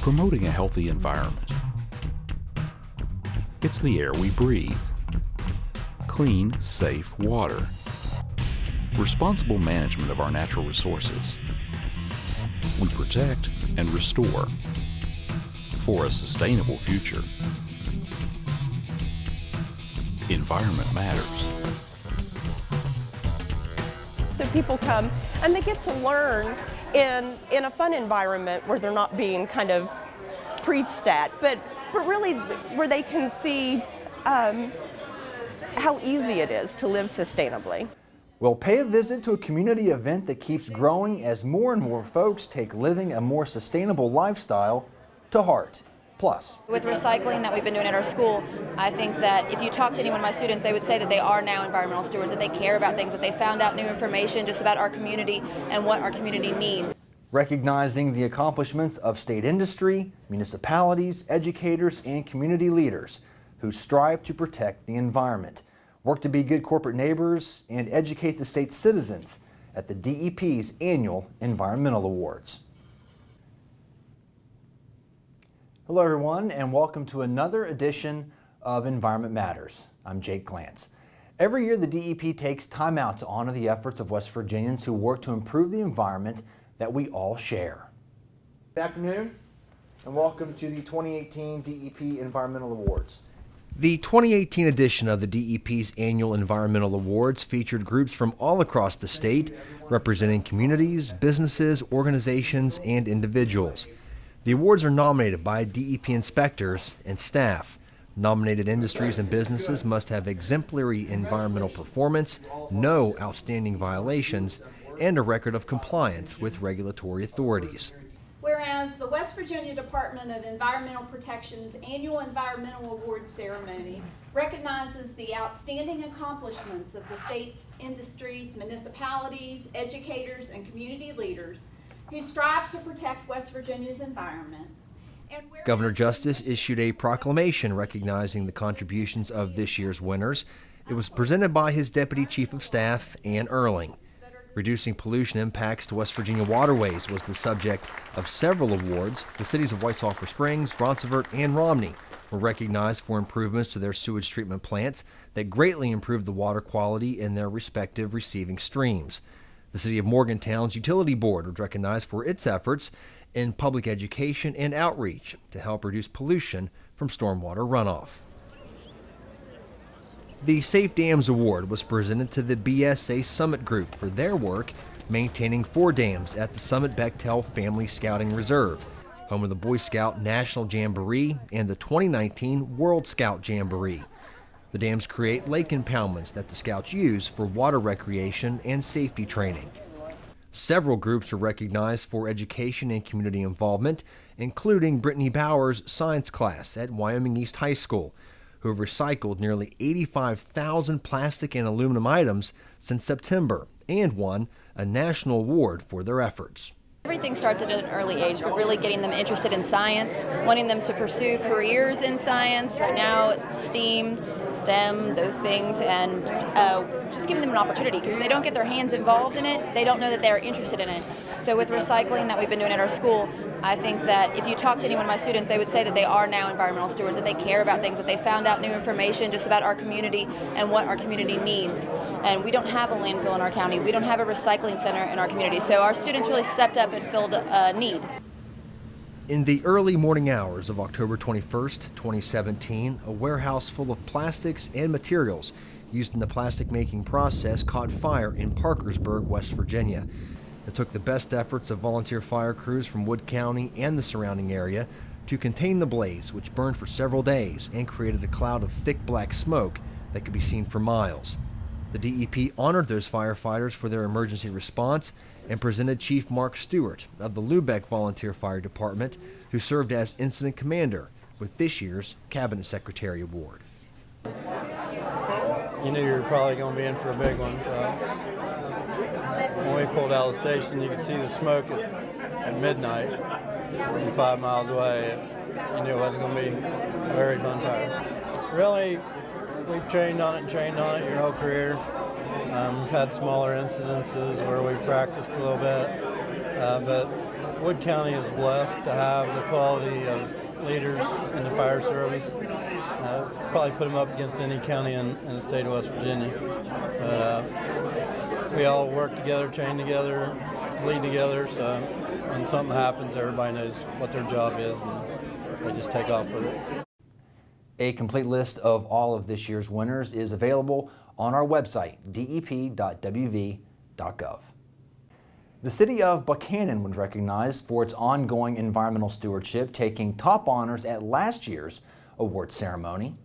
promoting a healthy environment. It's the air we breathe. Clean, safe water. Responsible management of our natural resources. We protect and restore for a sustainable future. Environment matters. So people come and they get to learn in a fun environment where they're not being kind of preached at, but really where they can see how easy it is to live sustainably. Well, pay a visit to a community event that keeps growing as more and more folks take living a more sustainable lifestyle to heart. Plus, with recycling that we've been doing at our school, I think that if you talk to any one of my students, they would say that they are now environmental stewards, that they care about things, that they found out new information just about our community and what our community needs. Recognizing the accomplishments of state industry, municipalities, educators, and community leaders who strive to protect the environment, work to be good corporate neighbors, and educate the state's citizens at the DEP's annual Environmental Awards. Hello everyone, and welcome to another edition of Environment Matters. I'm Jake Glantz. Every year the DEP takes time out to honor the efforts of West Virginians who work to improve the environment that we all share. Good afternoon, and welcome to the 2018 DEP Environmental Awards. The 2018 edition of the DEP's annual Environmental Awards featured groups from all across the state representing communities, businesses, organizations, and individuals. The awards are nominated by DEP inspectors and staff. Nominated industries and businesses must have exemplary environmental performance, no outstanding violations, and a record of compliance with regulatory authorities. Whereas the West Virginia Department of Environmental Protection's annual Environmental Awards ceremony recognizes the outstanding accomplishments of the state's industries, municipalities, educators, and community leaders who strive to protect West Virginia's environment. Governor Justice issued a proclamation recognizing the contributions of this year's winners. It was presented by his Deputy Chief of Staff, Ann Erling. Reducing pollution impacts to West Virginia waterways was the subject of several awards. The cities of White Sulphur Springs, Ronceverte, and Romney were recognized for improvements to their sewage treatment plants that greatly improved the water quality in their respective receiving streams. The City of Morgantown's Utility Board was recognized for its efforts in public education and outreach to help reduce pollution from stormwater runoff. The Safe Dams Award was presented to the BSA Summit Group for their work maintaining 4 dams at the Summit Bechtel Family Scouting Reserve, home of the Boy Scout National Jamboree and the 2019 World Scout Jamboree. The dams create lake impoundments that the Scouts use for water recreation and safety training. Several groups are recognized for education and community involvement, including Brittany Bauer's science class at Wyoming East High School, who have recycled nearly 85,000 plastic and aluminum items since September and won a national award for their efforts. Everything starts at an early age, but really getting them interested in science, wanting them to pursue careers in science. Right now, STEAM, STEM, those things, and just giving them an opportunity, because if they don't get their hands involved in it, they don't know that they're interested in it. So with recycling that we've been doing at our school, I think that if you talk to any one of my students, they would say that they are now environmental stewards, that they care about things, that they found out new information just about our community and what our community needs. And we don't have a landfill in our county. We don't have a recycling center in our community. So our students really stepped up and filled a need. In the early morning hours of October 21st, 2017, a warehouse full of plastics and materials used in the plastic making process caught fire in Parkersburg, West Virginia. It took the best efforts of volunteer fire crews from Wood County and the surrounding area to contain the blaze, which burned for several days and created a cloud of thick black smoke that could be seen for miles. The DEP honored those firefighters for their emergency response and presented Chief Mark Stewart of the Lubeck Volunteer Fire Department, who served as Incident Commander with this year's Cabinet Secretary Award. You knew you were probably going to be in for a big one, so when we pulled out of the station, you could see the smoke at midnight from 5 miles away. You knew it wasn't going to be a very fun fire. Really, we've trained on it your whole career. We've had smaller incidences where we've practiced a little bit, but Wood County is blessed to have the quality of leaders in the fire service. Probably put them up against any county in the state of West Virginia. We all work together, train together, bleed together, so when something happens, everybody knows what their job is and they just take off with it. A complete list of all of this year's winners is available on our website, dep.wv.gov. The city of Buckhannon was recognized for its ongoing environmental stewardship, taking top honors at last year's award ceremony.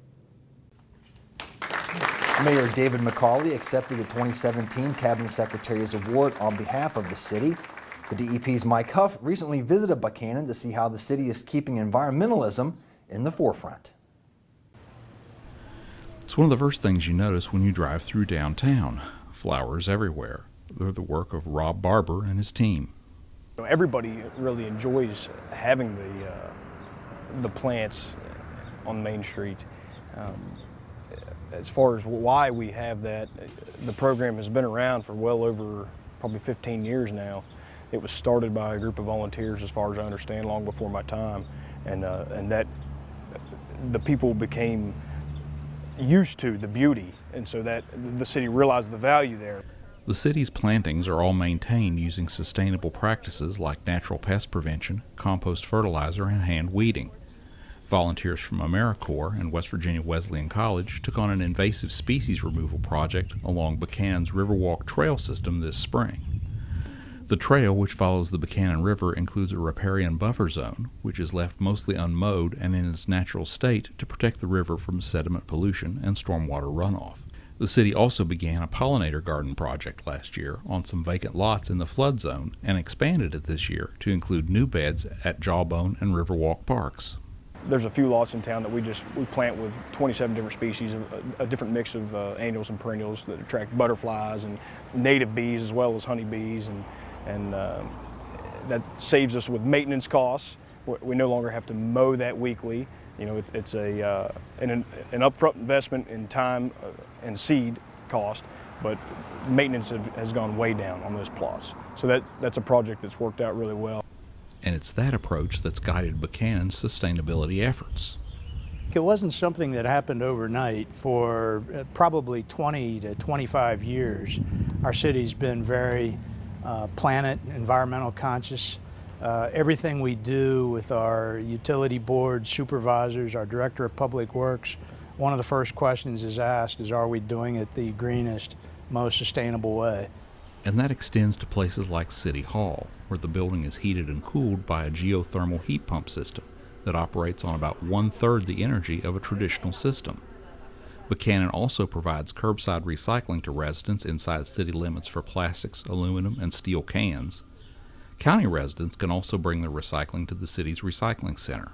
Mayor David McCauley accepted the 2017 Cabinet Secretary's Award on behalf of the city. The DEP's Mike Huff recently visited Buckhannon to see how the city is keeping environmentalism in the forefront. It's one of the first things you notice when you drive through downtown. Flowers everywhere. They're the work of Rob Barber and his team. Everybody really enjoys having the plants on Main Street. As far as why we have that, the program has been around for well over probably 15 years now. It was started by a group of volunteers, as far as I understand, long before my time, and that the people became used to the beauty, and so that the city realized the value there. The city's plantings are all maintained using sustainable practices like natural pest prevention, compost fertilizer, and hand weeding. Volunteers from AmeriCorps and West Virginia Wesleyan College took on an invasive species removal project along Buckhannon's Riverwalk Trail system this spring. The trail, which follows the Buckhannon River, includes a riparian buffer zone, which is left mostly unmowed and in its natural state to protect the river from sediment pollution and stormwater runoff. The city also began a pollinator garden project last year on some vacant lots in the flood zone and expanded it this year to include new beds at Jawbone and Riverwalk parks. There's a few lots in town that we plant with 27 different species, a different mix of annuals and perennials that attract butterflies and native bees as well as honeybees, and that saves us with maintenance costs. We no longer have to mow that weekly. You know, it's an upfront investment in time and seed cost, but maintenance has gone way down on those plots. So that's a project that's worked out really well. And it's that approach that's guided Buckhannon's sustainability efforts. It wasn't something that happened overnight. For probably 20 to 25 years, our city's been very planet, environmental conscious. Everything we do with our utility board supervisors, our director of public works, one of the first questions is asked is, are we doing it the greenest, most sustainable way? And that extends to places like City Hall, where the building is heated and cooled by a geothermal heat pump system that operates on about 1/3 the energy of a traditional system. Buckhannon also provides curbside recycling to residents inside city limits for plastics, aluminum, and steel cans. County residents can also bring their recycling to the city's recycling center.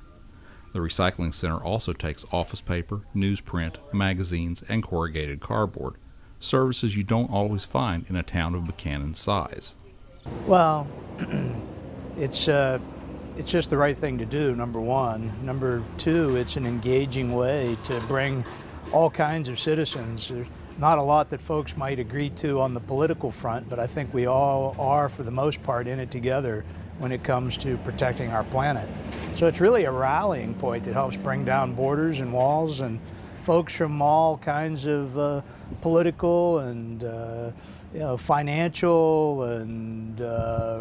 The recycling center also takes office paper, newsprint, magazines, and corrugated cardboard, services you don't always find in a town of Buckhanon's size. Well, it's just the right thing to do, number one. Number two, it's an engaging way to bring all kinds of citizens. There's not a lot that folks might agree to on the political front, but I think we all are, for the most part, in it together when it comes to protecting our planet. So it's really a rallying point that helps bring down borders and walls, and folks from all kinds of political and financial and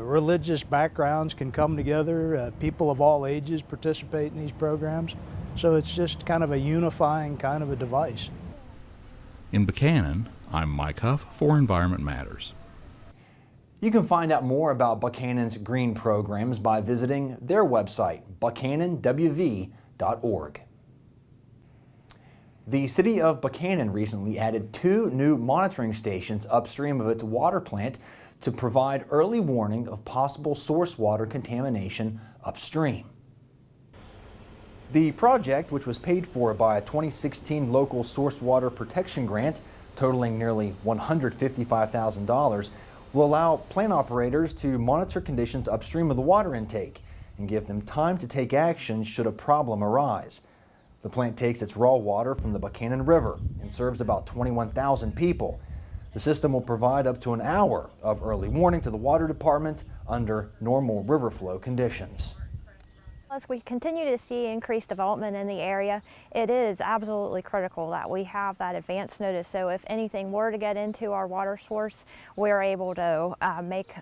religious backgrounds can come together. People of all ages participate in these programs. So it's just kind of a unifying kind of a device. In Buckhannon, I'm Mike Huff for Environment Matters. You can find out more about Buckhannon's green programs by visiting their website, buckhanonwv.org. The city of Buckhannon recently added 2 new monitoring stations upstream of its water plant to provide early warning of possible source water contamination upstream. The project, which was paid for by a 2016 local source water protection grant totaling nearly $155,000, will allow plant operators to monitor conditions upstream of the water intake and give them time to take action should a problem arise. The plant takes its raw water from the Buckhannon River and serves about 21,000 people. The system will provide up to an hour of early warning to the water department under normal river flow conditions. As we continue to see increased development in the area, it is absolutely critical that we have that advance notice. So if anything were to get into our water source, we're able to make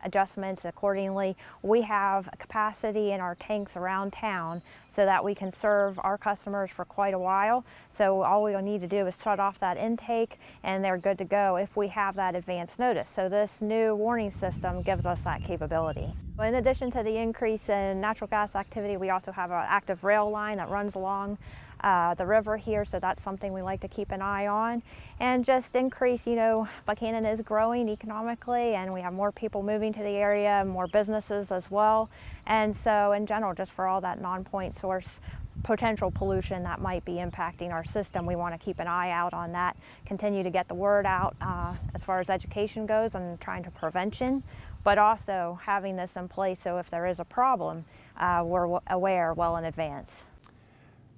adjustments accordingly. We have capacity in our tanks around town so that we can serve our customers for quite a while. So all we'll need to do is shut off that intake and they're good to go if we have that advance notice. So this new warning system gives us that capability. In addition to the increase in natural gas activity, we also have an active rail line that runs along the river here, so that's something we like to keep an eye on. And just increase, Buckhannon is growing economically and we have more people moving to the area, more businesses as well. And so in general, just for all that non-point source potential pollution that might be impacting our system, we want to keep an eye out on that, continue to get the word out as far as education goes and trying to prevention, but also having this in place so if there is a problem, we're aware well in advance.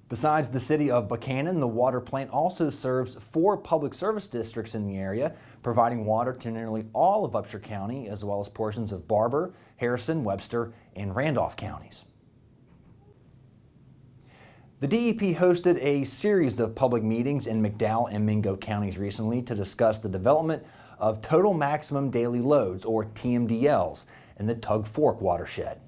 Besides the city of Buckhannon, the water plant also serves 4 public service districts in the area, providing water to nearly all of Upshur County, as well as portions of Barber, Harrison, Webster, and Randolph counties. The DEP hosted a series of public meetings in McDowell and Mingo counties recently to discuss the development of total maximum daily loads, or Tmdls, in the Tug Fork watershed.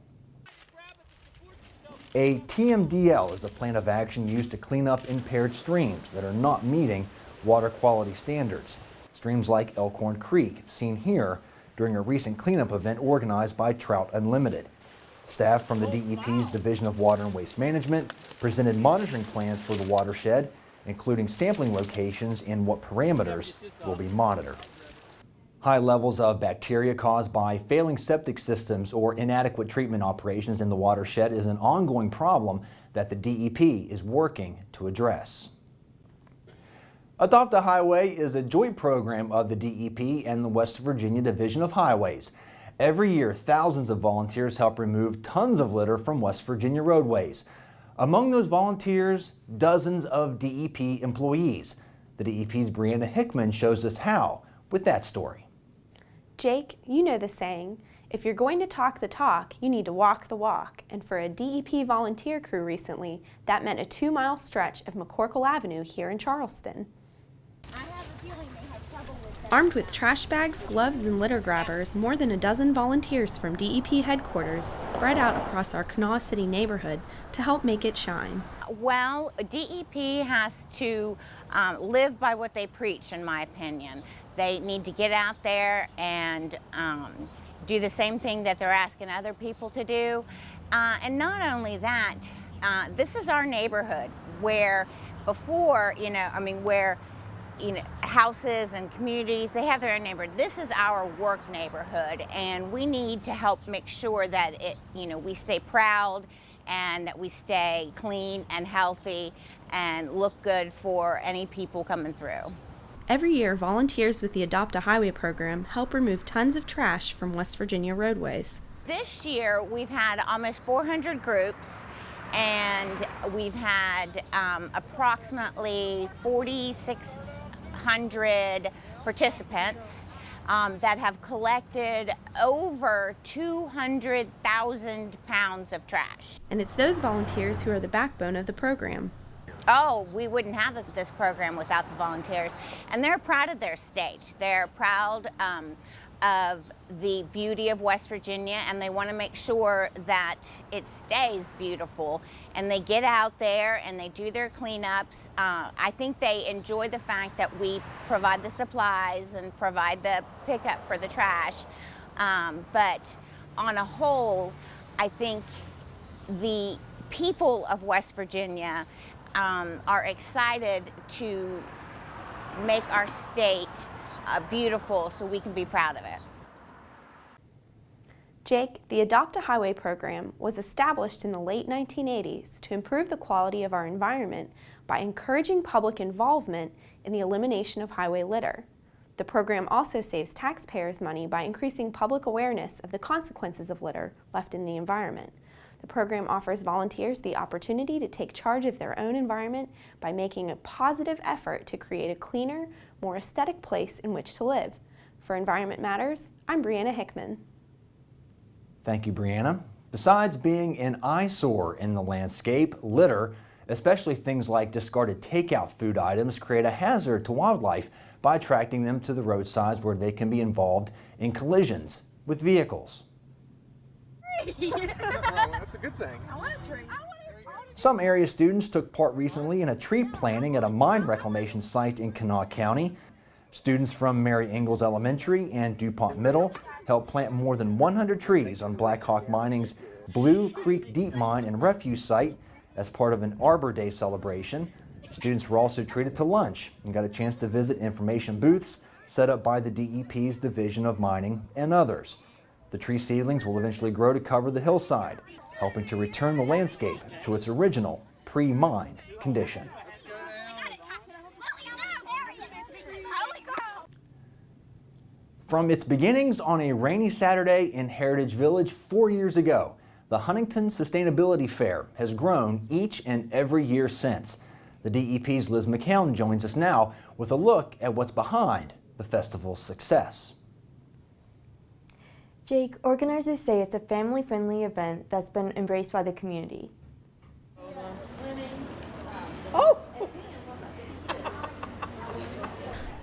A Tmdl is a plan of action used to clean up impaired streams that are not meeting water quality standards. Streams like Elkhorn Creek, seen here during a recent cleanup event organized by Trout Unlimited. Staff from the DEP's Division of Water and Waste Management presented monitoring plans for the watershed, including sampling locations and what parameters will be monitored. High levels of bacteria caused by failing septic systems or inadequate treatment operations in the watershed is an ongoing problem that the DEP is working to address. Adopt a Highway is a joint program of the DEP and the West Virginia Division of Highways. Every year, thousands of volunteers help remove tons of litter from West Virginia roadways. Among those volunteers, dozens of DEP employees. The DEP's Brianna Hickman shows us how with that story. Jake, you know the saying, if you're going to talk the talk, you need to walk the walk. And for a DEP volunteer crew recently, that meant a 2-mile stretch of McCorkle Avenue here in Charleston. Armed with trash bags, gloves, and litter grabbers, more than a dozen volunteers from DEP headquarters spread out across our Kanawha City neighborhood to help make it shine. Well, DEP has to live by what they preach, in my opinion. They need to get out there and do the same thing that they're asking other people to do. And not only that, this is our neighborhood where before, where houses and communities, they have their own neighborhood. This is our work neighborhood, and we need to help make sure that we stay proud and that we stay clean and healthy and look good for any people coming through. Every year, volunteers with the Adopt a Highway program help remove tons of trash from West Virginia roadways. This year, we've had almost 400 groups, and we've had approximately 4,600 participants that have collected over 200,000 pounds of trash. And it's those volunteers who are the backbone of the program. Oh, we wouldn't have this program without the volunteers. And they're proud of their state. They're proud of the beauty of West Virginia, and they want to make sure that it stays beautiful. And they get out there and they do their cleanups. I think they enjoy the fact that we provide the supplies and provide the pickup for the trash. But on a whole, I think the people of West Virginia are excited to make our state beautiful so we can be proud of it. Jake, the Adopt a Highway program was established in the late 1980s to improve the quality of our environment by encouraging public involvement in the elimination of highway litter. The program also saves taxpayers money by increasing public awareness of the consequences of litter left in the environment. The program offers volunteers the opportunity to take charge of their own environment by making a positive effort to create a cleaner, more aesthetic place in which to live. For Environment Matters, I'm Brianna Hickman. Thank you, Brianna. Besides being an eyesore in the landscape, litter, especially things like discarded takeout food items, create a hazard to wildlife by attracting them to the roadsides where they can be involved in collisions with vehicles. That's a good thing. Some area students took part recently in a tree planting at a mine reclamation site in Kanawha County. Students from Mary Ingalls Elementary and DuPont Middle helped plant more than 100 trees on Black Hawk Mining's Blue Creek Deep Mine and Refuge site as part of an Arbor Day celebration. Students were also treated to lunch and got a chance to visit information booths set up by the DEP's Division of Mining and others. The tree seedlings will eventually grow to cover the hillside, helping to return the landscape to its original pre-mine condition. From its beginnings on a rainy Saturday in Heritage Village 4 years ago, the Huntington Sustainability Fair has grown each and every year since. The DEP's Liz McCown joins us now with a look at what's behind the festival's success. Jake, organizers say it's a family-friendly event that's been embraced by the community. Oh!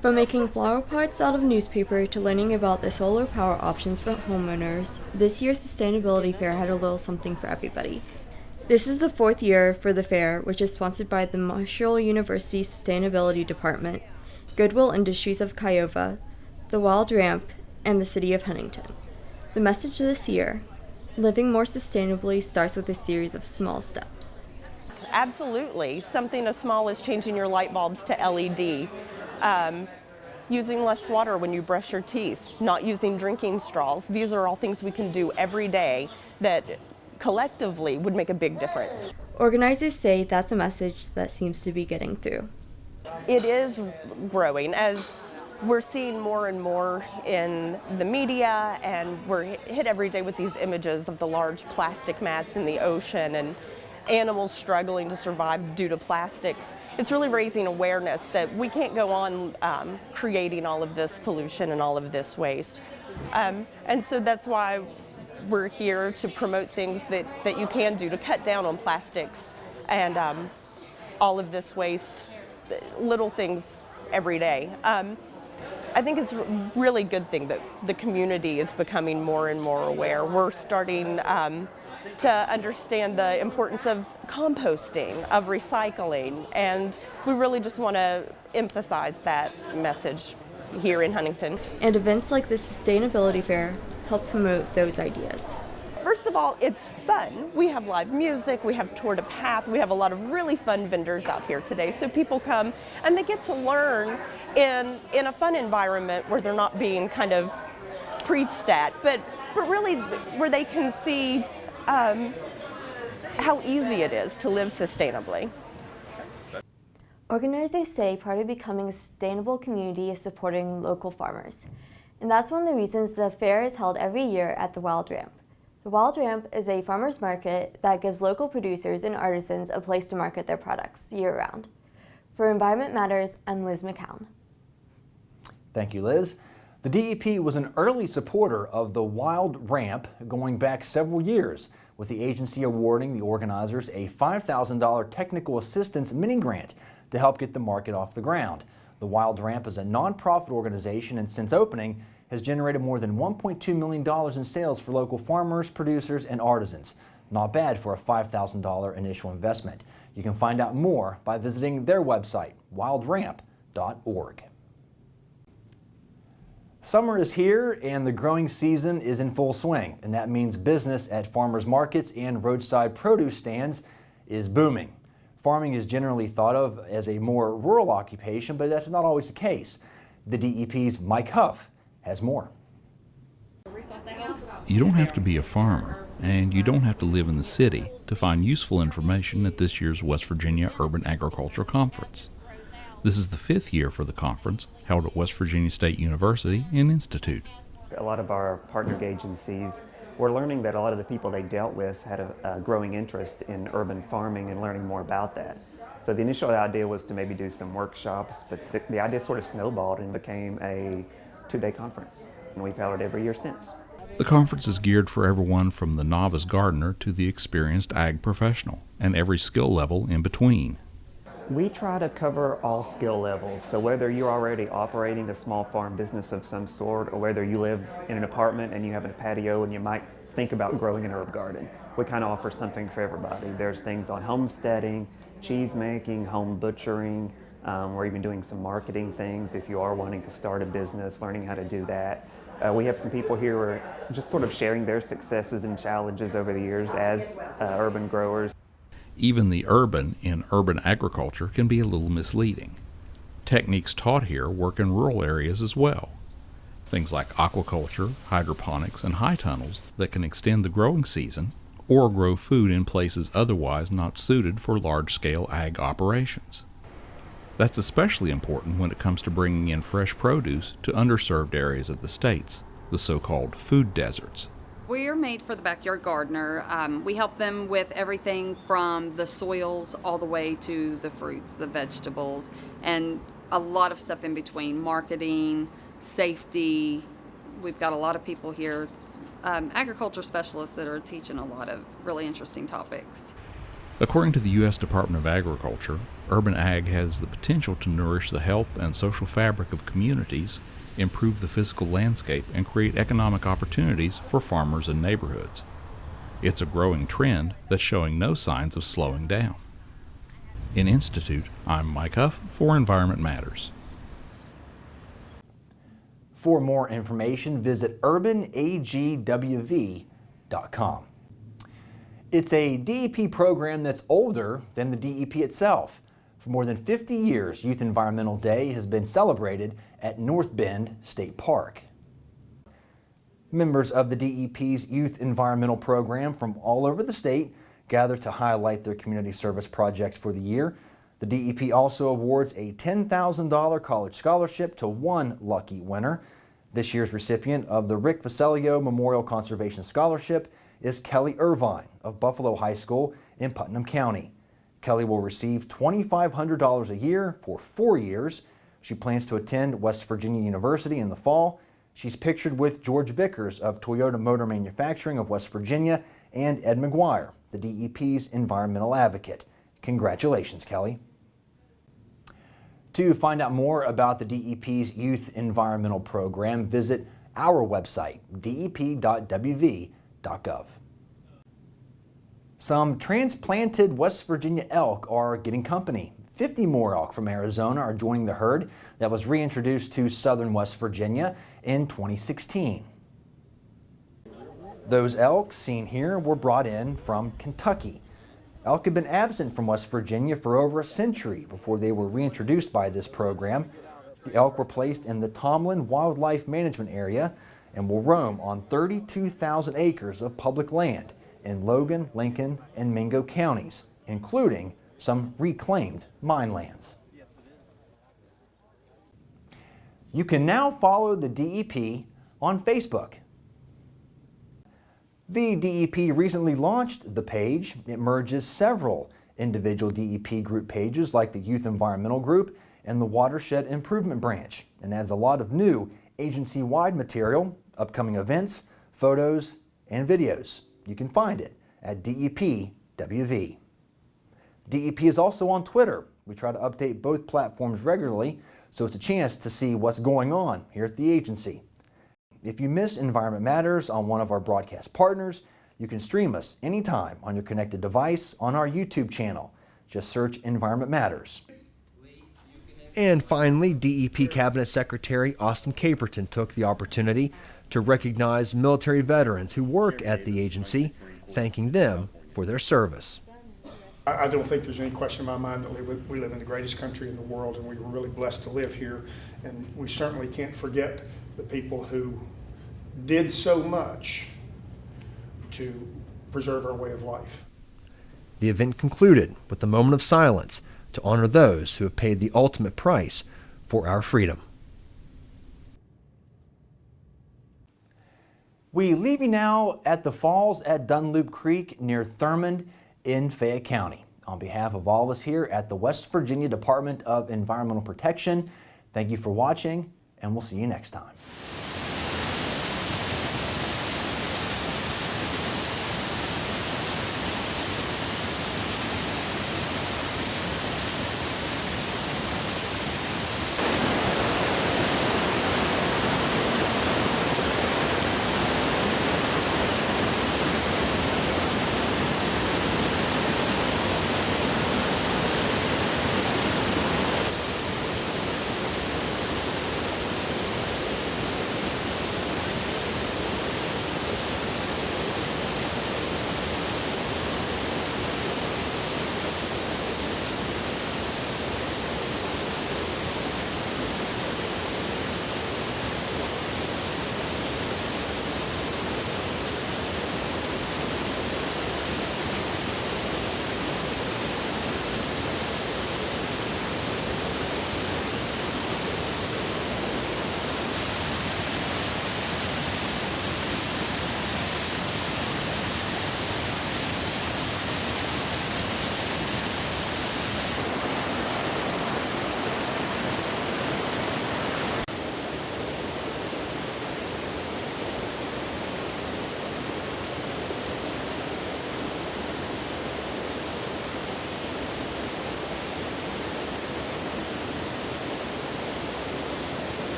From making flower pots out of newspaper to learning about the solar power options for homeowners, this year's Sustainability Fair had a little something for everybody. This is the 4th year for the fair, which is sponsored by the Marshall University Sustainability Department, Goodwill Industries of Kiowa, the Wild Ramp, and the City of Huntington. The message this year, living more sustainably, starts with a series of small steps. Absolutely. Something as small as changing your light bulbs to LED. Using less water when you brush your teeth, not using drinking straws. These are all things we can do every day that collectively would make a big difference. Organizers say that's a message that seems to be getting through. It is growing as we're seeing more and more in the media, and we're hit every day with these images of the large plastic mats in the ocean and animals struggling to survive due to plastics. It's really raising awareness that we can't go on creating all of this pollution and all of this waste. And so that's why we're here to promote things that you can do to cut down on plastics and all of this waste, little things every day. I think it's a really good thing that the community is becoming more and more aware. We're starting to understand the importance of composting, of recycling, and we really just want to emphasize that message here in Huntington. And events like the Sustainability Fair help promote those ideas. First of all, it's fun. We have live music, we have Tour de Path, we have a lot of really fun vendors out here today. So people come and they get to learn in a fun environment where they're not being kind of preached at, but really where they can see how easy it is to live sustainably. Organizers say part of becoming a sustainable community is supporting local farmers. And that's one of the reasons the fair is held every year at the Wild Ramp. The Wild Ramp is a farmers market that gives local producers and artisans a place to market their products year-round. For Environment Matters, I'm Liz McCown. Thank you, Liz. The DEP was an early supporter of the Wild Ramp going back several years, with the agency awarding the organizers a $5,000 technical assistance mini-grant to help get the market off the ground. The Wild Ramp is a nonprofit organization and since opening has generated more than $1.2 million in sales for local farmers, producers, and artisans. Not bad for a $5,000 initial investment. You can find out more by visiting their website, wildramp.org. Summer is here and the growing season is in full swing, and that means business at farmers markets and roadside produce stands is booming. Farming is generally thought of as a more rural occupation, but that's not always the case. The DEP's Mike Huff has more. You don't have to be a farmer, and you don't have to live in the city to find useful information at this year's West Virginia Urban Agriculture Conference. This is the 5th year for the conference, held at West Virginia State University and Institute. A lot of our partner agencies we're learning that a lot of the people they dealt with had a growing interest in urban farming and learning more about that. So the initial idea was to maybe do some workshops, but the idea sort of snowballed and became a 2-day conference, and we've held it every year since. The conference is geared for everyone from the novice gardener to the experienced ag professional, and every skill level in between. We try to cover all skill levels, so whether you're already operating a small farm business of some sort, or whether you live in an apartment and you have a patio and you might think about growing an herb garden, we kind of offer something for everybody. There's things on homesteading, cheese making, home butchering. We're even doing some marketing things if you are wanting to start a business, learning how to do that. We have some people here who are just sort of sharing their successes and challenges over the years as urban growers. Even the urban in urban agriculture can be a little misleading. Techniques taught here work in rural areas as well. Things like aquaculture, hydroponics, and high tunnels that can extend the growing season or grow food in places otherwise not suited for large-scale ag operations. That's especially important when it comes to bringing in fresh produce to underserved areas of the states, the so-called food deserts. We are made for the backyard gardener. We help them with everything from the soils all the way to the fruits, the vegetables, and a lot of stuff in between, marketing, safety. We've got a lot of people here, agriculture specialists that are teaching a lot of really interesting topics. According to the U.S. Department of Agriculture, urban ag has the potential to nourish the health and social fabric of communities, improve the physical landscape, and create economic opportunities for farmers and neighborhoods. It's a growing trend that's showing no signs of slowing down. In Institute, I'm Mike Huff for Environment Matters. For more information, visit urbanagwv.com. It's a DEP program that's older than the DEP itself. For more than 50 years, Youth Environmental Day has been celebrated at North Bend State Park. Members of the DEP's Youth Environmental Program from all over the state gather to highlight their community service projects for the year. The DEP also awards a $10,000 college scholarship to one lucky winner. This year's recipient of the Rick Vaselio Memorial Conservation Scholarship is Kelly Irvine of Buffalo High School in Putnam County. Kelly will receive $2,500 a year for 4 years. She plans to attend West Virginia University in the fall. She's pictured with George Vickers of Toyota Motor Manufacturing of West Virginia and Ed McGuire, the DEP's environmental advocate. Congratulations, Kelly. To find out more about the DEP's Youth Environmental Program, visit our website, dep.wv.gov. Some transplanted West Virginia elk are getting company. 50 more elk from Arizona are joining the herd that was reintroduced to southern West Virginia in 2016. Those elk seen here were brought in from Kentucky. Elk had been absent from West Virginia for over a century before they were reintroduced by this program. The elk were placed in the Tomlin Wildlife Management Area and will roam on 32,000 acres of public land in Logan, Lincoln, and Mingo counties, including some reclaimed mine lands. You can now follow the DEP on Facebook. The DEP recently launched the page. It merges several individual DEP group pages like the Youth Environmental Group and the Watershed Improvement Branch, and adds a lot of new agency-wide material, upcoming events, photos, and videos. You can find it at DEPWV. DEP is also on Twitter. We try to update both platforms regularly, so it's a chance to see what's going on here at the agency. If you miss Environment Matters on one of our broadcast partners, you can stream us anytime on your connected device on our YouTube channel. Just search Environment Matters. And finally, DEP Cabinet Secretary Austin Caperton took the opportunity to recognize military veterans who work at the agency, thanking them for their service. I don't think there's any question in my mind that we live in the greatest country in the world, and we were really blessed to live here. And we certainly can't forget the people who did so much to preserve our way of life. The event concluded with a moment of silence to honor those who have paid the ultimate price for our freedom. We leave you now at the falls at Dunloop Creek near Thurmond in Fayette County. On behalf of all of us here at the West Virginia Department of Environmental Protection, thank you for watching, and we'll see you next time.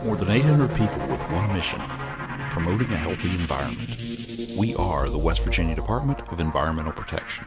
More than 800 people with one mission, promoting a healthy environment. We are the West Virginia Department of Environmental Protection.